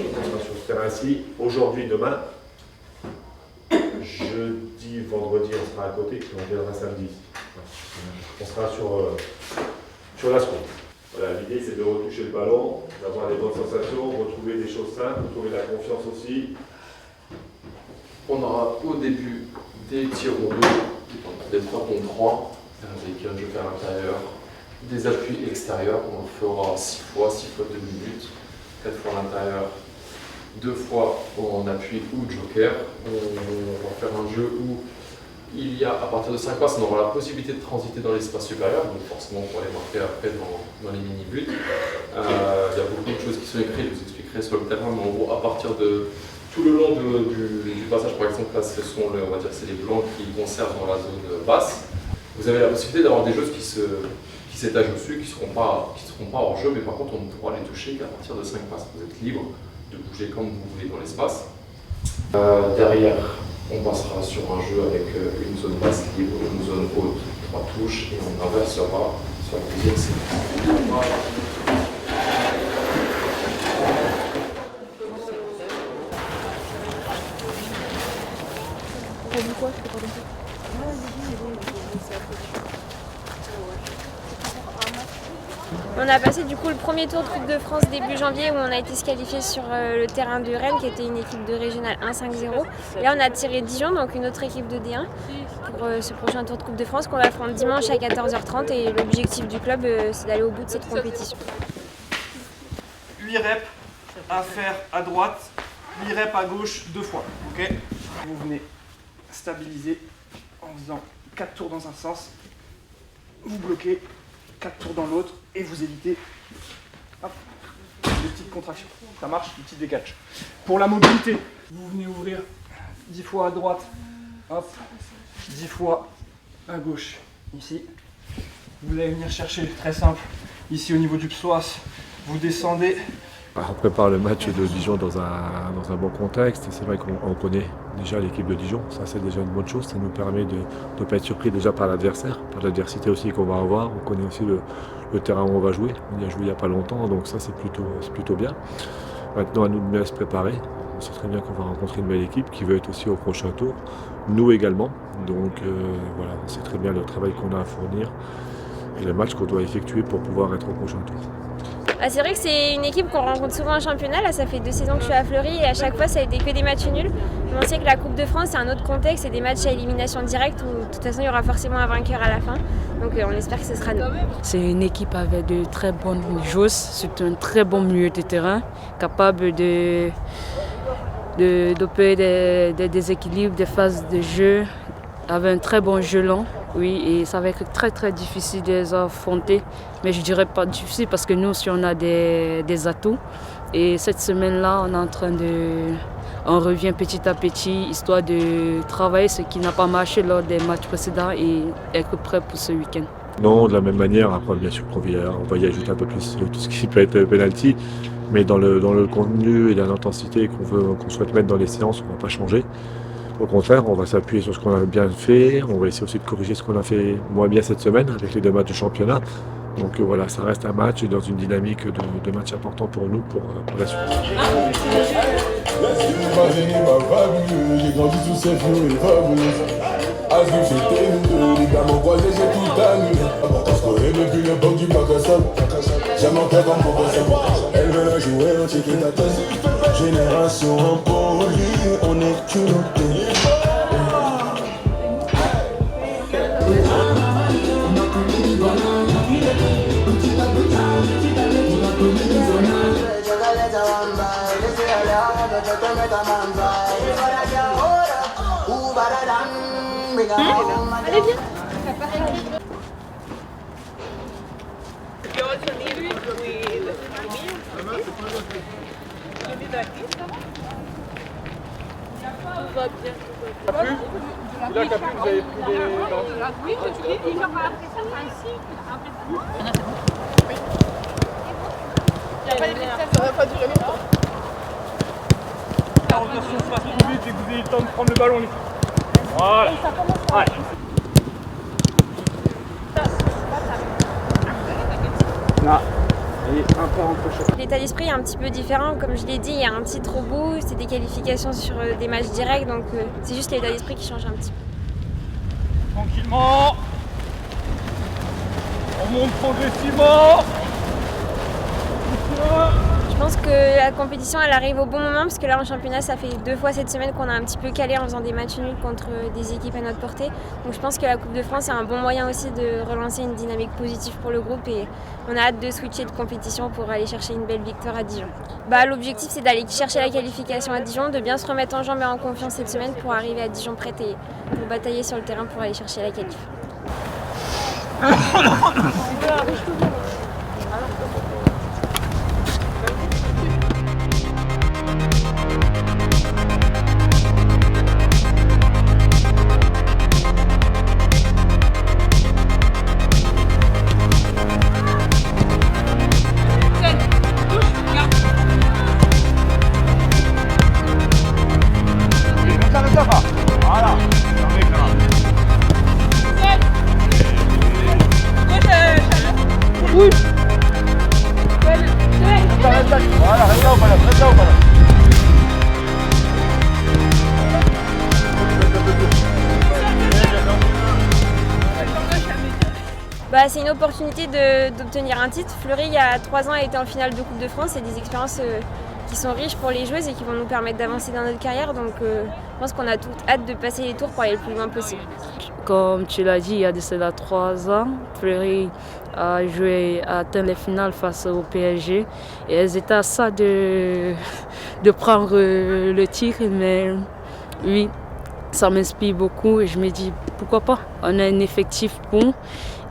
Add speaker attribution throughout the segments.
Speaker 1: On sera sur ce terrain-ci aujourd'hui, demain. Jeudi, vendredi, on sera à côté, puis on viendra samedi. On sera sur la seconde. Voilà, l'idée c'est de retoucher le ballon, d'avoir des bonnes sensations, retrouver des choses simples, retrouver la confiance aussi.
Speaker 2: On aura au début des tirs au but, des 3 contre 3, avec un joker à l'intérieur, des appuis extérieurs, on fera 6 fois 2 minutes, 4 fois à l'intérieur, 2 fois en appui ou joker. On va faire un jeu où il y a, à partir de 5 passes, on aura la possibilité de transiter dans l'espace supérieur, donc forcément pour aller marquer après dans les mini-buts. Il y a beaucoup de choses qui sont écrites, je vous expliquerai sur le terrain, mais en gros, à partir de tout le long du passage, par exemple, là, ce sont on va dire, c'est les blancs qui conservent dans la zone basse. Vous avez la possibilité d'avoir des choses qui s'étagent dessus, qui ne seront pas hors jeu, mais par contre, on ne pourra les toucher qu'à partir de 5 passes. Vous êtes libre de bouger comme vous voulez dans l'espace. Derrière, on passera sur un jeu avec une zone basse libre, une zone haute, 3 touches, et on inversera sur la deuxième séquence.
Speaker 3: On a passé du coup le premier tour de Coupe de France début janvier où on a été se qualifier sur le terrain de Rennes qui était une équipe de régionale 1-5-0. Là on a tiré Dijon, donc une autre équipe de D1 pour ce prochain tour de Coupe de France qu'on affronte dimanche à 14h30 et l'objectif du club c'est d'aller au bout de cette compétition.
Speaker 4: 8 reps à faire à droite, 8 reps à gauche 2 fois. Okay, vous venez stabiliser en faisant 4 tours dans un sens, vous bloquez 4 tours dans l'autre et vous évitez des petites contractions. Ça marche, des petits décatchs. Pour la mobilité, vous venez ouvrir 10 fois à droite, hop, 10 fois à gauche, ici. Vous allez venir chercher, très simple, ici au niveau du psoas, vous descendez.
Speaker 1: On prépare le match de Dijon dans un bon contexte. C'est vrai qu'on connaît déjà l'équipe de Dijon. Ça, c'est déjà une bonne chose. Ça nous permet de ne pas être surpris déjà par l'adversaire, par l'adversité aussi qu'on va avoir. On connaît aussi le terrain où on va jouer. On y a joué il n'y a pas longtemps, donc ça, c'est plutôt bien. Maintenant, à nous de mieux se préparer. On sait très bien qu'on va rencontrer une belle équipe qui veut être aussi au prochain tour. Nous également. Donc voilà, on sait très bien le travail qu'on a à fournir et le match qu'on doit effectuer pour pouvoir être au prochain tour.
Speaker 3: C'est vrai que c'est une équipe qu'on rencontre souvent en championnat. Là, ça fait 2 saisons que je suis à Fleury et à chaque fois, ça a été que des matchs nuls. Mais on sait que la Coupe de France, c'est un autre contexte, c'est des matchs à élimination directe où de toute façon, il y aura forcément un vainqueur à la fin. Donc on espère que ce sera nous.
Speaker 5: C'est une équipe avec de très bonnes joueuses, c'est un très bon milieu de terrain, capable d'opérer des déséquilibres, des phases de jeu, avec un très bon jeu long. Oui, et ça va être très très difficile de les affronter. Mais je dirais pas difficile parce que nous aussi on a des atouts. Et cette semaine-là, on revient petit à petit, histoire de travailler ce qui n'a pas marché lors des matchs précédents et être prêt pour ce week-end.
Speaker 1: Non, de la même manière, après bien sûr on va y ajouter un peu plus tout ce qui peut être penalty. Mais dans le contenu et dans l'intensité qu'on souhaite mettre dans les séances, on ne va pas changer. Au contraire, on va s'appuyer sur ce qu'on a bien fait, on va essayer aussi de corriger ce qu'on a fait moins bien cette semaine avec les 2 matchs de championnat. Donc voilà, ça reste un match et dans une dynamique de match important pour nous pour la suite.
Speaker 6: J'ai grandi sous cette flots et fabuleuse. À ce que j'étais nous deux, les gars m'ont croisé, j'ai tout annulé. On se connaît depuis l'époque du bac à sable. J'aime en tête en beau ça. Elle veut la jouer, on check ta tête. Génération en poli, on est culottés.
Speaker 3: Allez, viens.
Speaker 4: Capu, là Capu, vous avez pris des...
Speaker 7: Oui, je suis dit, genre après ça, ainsi, après ça. Il n'y a pas les médecins, ça va pas durer longtemps.
Speaker 4: La rotation se passe trop vite et que vous ayez le temps de prendre le ballon. Voilà.
Speaker 7: Et ça commence par...
Speaker 4: Ouais.
Speaker 7: Ça, c'est pas ça.
Speaker 4: Là. Et 1, peu entre.
Speaker 3: L'état d'esprit est un petit peu différent, comme je l'ai dit, il y a un titre au bout, c'est des qualifications sur des matchs directs, donc c'est juste l'état d'esprit qui change un petit peu.
Speaker 4: Tranquillement. On monte progressivement.
Speaker 3: Je pense que la compétition elle arrive au bon moment parce que là en championnat ça fait 2 fois cette semaine qu'on a un petit peu calé en faisant des matchs nuls contre des équipes à notre portée. Donc je pense que la Coupe de France est un bon moyen aussi de relancer une dynamique positive pour le groupe et on a hâte de switcher de compétition pour aller chercher une belle victoire à Dijon. L'objectif c'est d'aller chercher la qualification à Dijon, de bien se remettre en jambes et en confiance cette semaine pour arriver à Dijon prête et pour batailler sur le terrain pour aller chercher la qualif. C'est une opportunité d'obtenir un titre. Fleury, il y a 3 ans, a été en finale de Coupe de France. C'est des expériences qui sont riches pour les joueuses et qui vont nous permettre d'avancer dans notre carrière. Donc je pense qu'on a toute hâte de passer les tours pour aller le plus loin possible.
Speaker 5: Comme tu l'as dit, il y a de cela 3 ans, Fleury a atteint les finales face au PSG. Et elles étaient à ça de prendre le titre. Mais oui, ça m'inspire beaucoup et je me dis pourquoi pas. On a un effectif bon.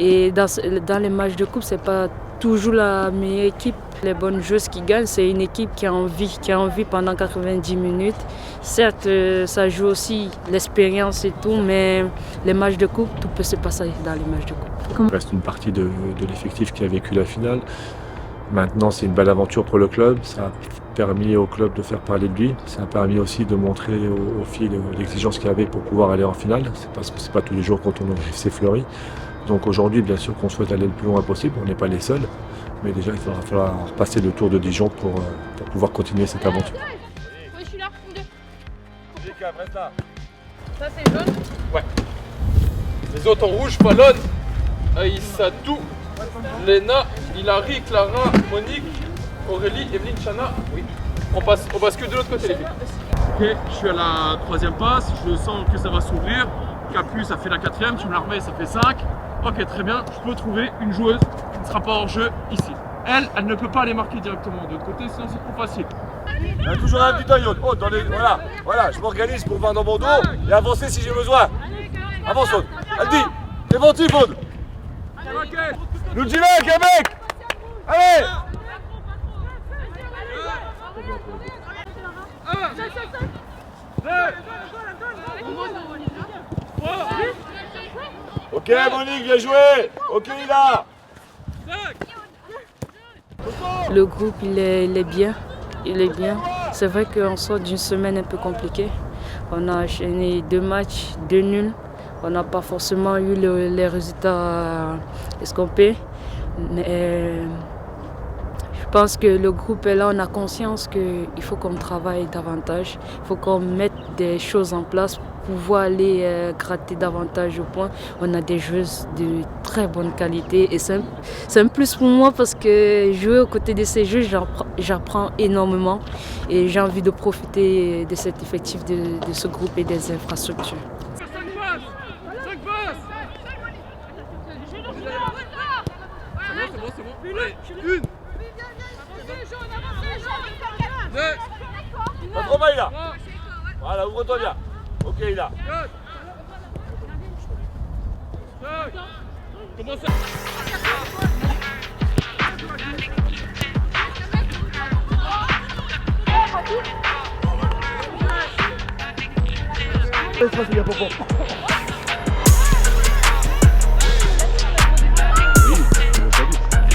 Speaker 5: Et dans les matchs de coupe, ce n'est pas toujours la meilleure équipe. Les bonnes joueuses qui gagnent, c'est une équipe qui a envie pendant 90 minutes. Certes, ça joue aussi l'expérience et tout, mais les matchs de coupe, tout peut se passer dans les matchs de coupe.
Speaker 1: Il reste une partie de l'effectif qui a vécu la finale. Maintenant, c'est une belle aventure pour le club. Ça a permis au club de faire parler de lui. Ça a permis aussi de montrer aux filles l'exigence qu'il y avait pour pouvoir aller en finale. C'est parce que c'est pas tous les jours quand on est FC Fleury. Donc aujourd'hui, bien sûr qu'on souhaite aller le plus loin possible, on n'est pas les seuls, mais déjà il va falloir passer le tour de Dijon pour pouvoir continuer cette aventure.
Speaker 7: Oui, je suis là, une, deux.
Speaker 2: Reste là.
Speaker 7: Ça c'est jaune.
Speaker 2: Ouais. Les autres en rouge, Fallon, Aïssatou, Léna, Hilary, Clara, Monique, Aurélie, Evelyne, Chana. Oui. On bascule de l'autre côté les filles.
Speaker 8: Ok, je suis à la 3e passe, je sens que ça va s'ouvrir. Capu, ça fait la 4e, tu me la remets, ça fait 5. Ok, très bien, je peux trouver une joueuse qui ne sera pas hors jeu ici. Elle ne peut pas aller marquer directement de l'autre côté, sinon c'est trop facile.
Speaker 9: Il y a toujours un petit œil haute dans les... Voilà, je m'organise pour voir dans mon dos et avancer si j'ai besoin. Avance, Aude. Elle dit, t'es menti, Aude. Nous dis là, Québec. Allez. Ok, Monique, bien joué. Ok, Ila.
Speaker 5: Le groupe, il est bien. C'est vrai qu'on sort d'une semaine un peu compliquée. On a enchaîné 2 matchs, 2 nuls. On n'a pas forcément eu les résultats escomptés. Mais je pense que le groupe est là, on a conscience qu'il faut qu'on travaille davantage. Il faut qu'on mette des choses en place pour pouvoir aller gratter davantage au point. On a des joueuses de très bonne qualité et c'est un plus pour moi parce que jouer aux côtés de ces joueuses, j'apprends énormément et j'ai envie de profiter de cet effectif de ce groupe et des infrastructures.
Speaker 8: C'est bon. Allez, une.
Speaker 9: Pas trop mal, Ila. Voilà, ouvre-toi bien. Ok, Ila.
Speaker 8: Comment ça?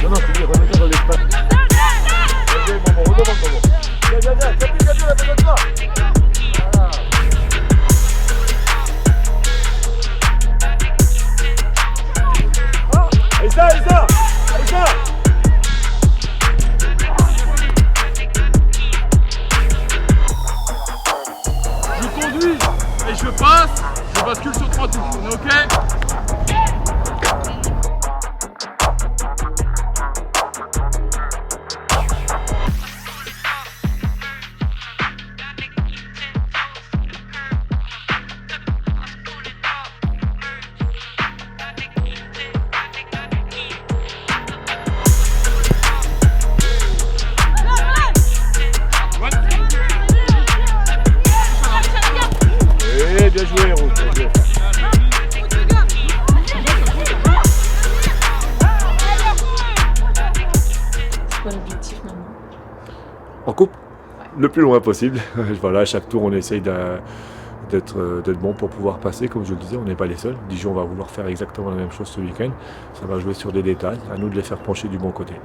Speaker 9: Non, tu dis, remets-toi dans l'espace. Redemande, maman. Viens, capille, la fais comme ça. Voilà. Allez ça.
Speaker 8: on bascule sur 3 touches, on est ok?
Speaker 9: Eh, bien joué, héros. Bien joué.
Speaker 10: C'est quoi l'objectif maintenant?
Speaker 1: En coupe, le plus loin possible. Voilà, à chaque tour, on essaye d'être bon pour pouvoir passer. Comme je le disais, on n'est pas les seuls. Dijon va vouloir faire exactement la même chose ce week-end. Ça va jouer sur des détails. À nous de les faire pencher du bon côté.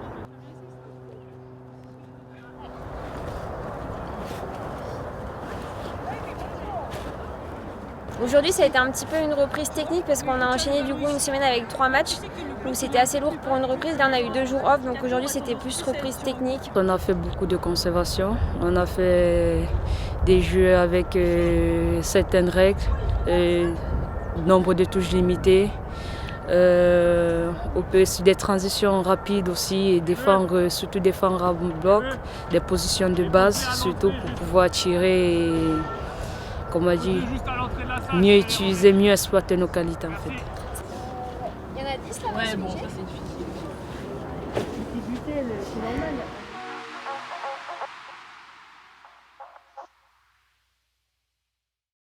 Speaker 3: Aujourd'hui, ça a été un petit peu une reprise technique parce qu'on a enchaîné du coup une semaine avec 3 matchs. Donc c'était assez lourd pour une reprise. Là, on a eu 2 jours off. Donc aujourd'hui, c'était plus reprise technique.
Speaker 5: On a fait beaucoup de conservation. On a fait des jeux avec certaines règles, nombre de touches limitées. On peut sur des transitions rapides aussi et défendre, surtout défendre à bloc, des positions de base, surtout pour pouvoir tirer et, comme on dit, mieux utiliser, mieux exploiter nos qualités en fait.
Speaker 3: Il y en a 10 là.
Speaker 10: Ouais, bon, ça c'est difficile.
Speaker 3: Difficulté, c'est normal.